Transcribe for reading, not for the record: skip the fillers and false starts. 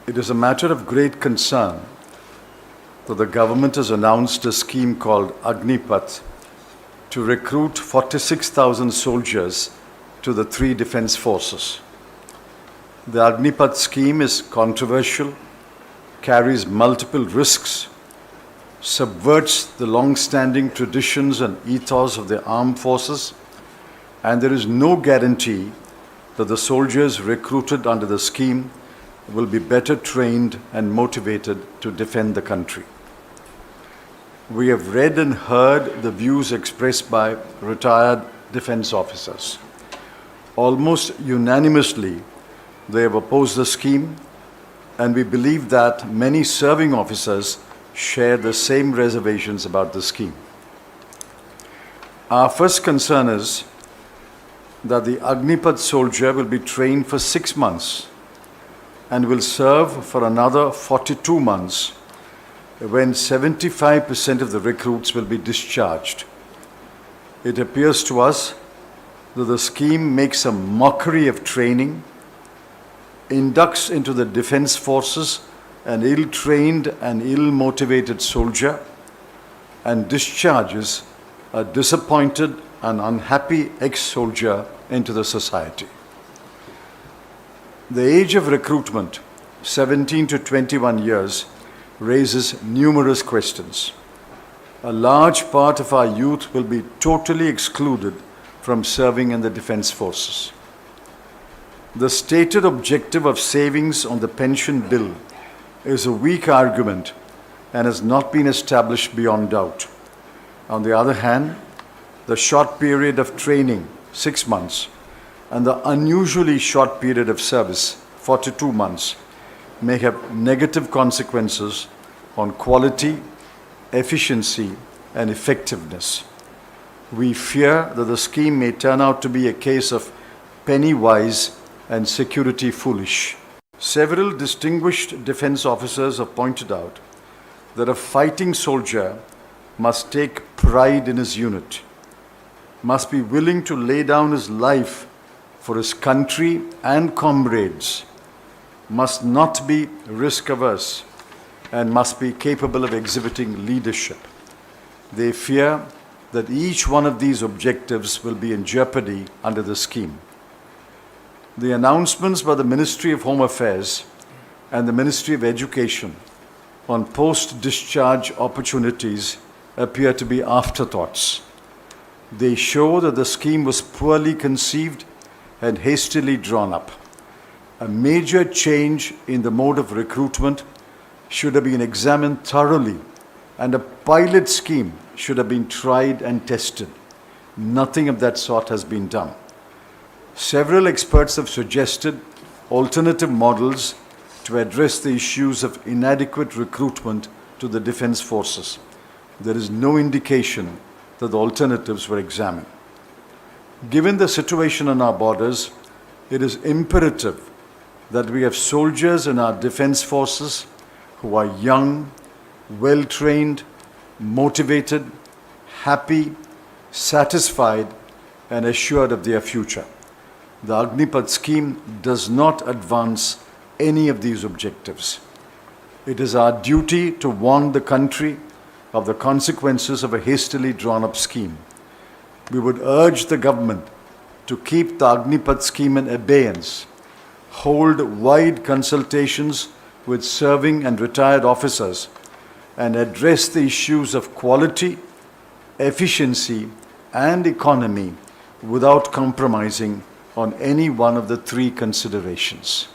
It is a matter of great concern that the government has announced a scheme called Agnipath to recruit 46,000 soldiers to the three defense forces. The Agnipath scheme is controversial, carries multiple risks, subverts the long-standing traditions and ethos of the armed forces, and there is no guarantee that the soldiers recruited under the scheme will be better trained and motivated to defend the country. We have read and heard the views expressed by retired defense officers. Almost unanimously, they have opposed the scheme, and we believe that many serving officers share the same reservations about the scheme. Our first concern is that the Agnipath soldier will be trained for 6 months and will serve for another 42 months when 75% of the recruits will be discharged. It appears to us that the scheme makes a mockery of training, inducts into the defense forces an ill-trained and ill-motivated soldier, and discharges a disappointed and unhappy ex-soldier into the society. The age of recruitment, 17 to 21 years, raises numerous questions. A large part of our youth will be totally excluded from serving in the defense forces. The stated objective of savings on the pension bill is a weak argument and has not been established beyond doubt. On the other hand, the short period of training, 6 months, and the unusually short period of service, 42 months, may have negative consequences on quality, efficiency, and effectiveness. We fear that the scheme may turn out to be a case of penny wise and security foolish. Several distinguished defense officers have pointed out that a fighting soldier must take pride in his unit, must be willing to lay down his life for his country and comrades, must not be risk-averse, and must be capable of exhibiting leadership. They fear that each one of these objectives will be in jeopardy under the scheme. The announcements by the Ministry of Home Affairs and the Ministry of Education on post-discharge opportunities appear to be afterthoughts. They show that the scheme was poorly conceived and hastily drawn up. A major change in the mode of recruitment should have been examined thoroughly, and a pilot scheme should have been tried and tested. Nothing of that sort has been done. Several experts have suggested alternative models to address the issues of inadequate recruitment to the defense forces. There is no indication that the alternatives were examined. Given the situation on our borders, it is imperative that we have soldiers in our defense forces who are young, well-trained, motivated, happy, satisfied, and assured of their future. The Agnipath scheme does not advance any of these objectives. It is our duty to warn the country of the consequences of a hastily drawn-up scheme. We would urge the government to keep the Agnipath scheme in abeyance, hold wide consultations with serving and retired officers, and address the issues of quality, efficiency, and economy without compromising on any one of the three considerations.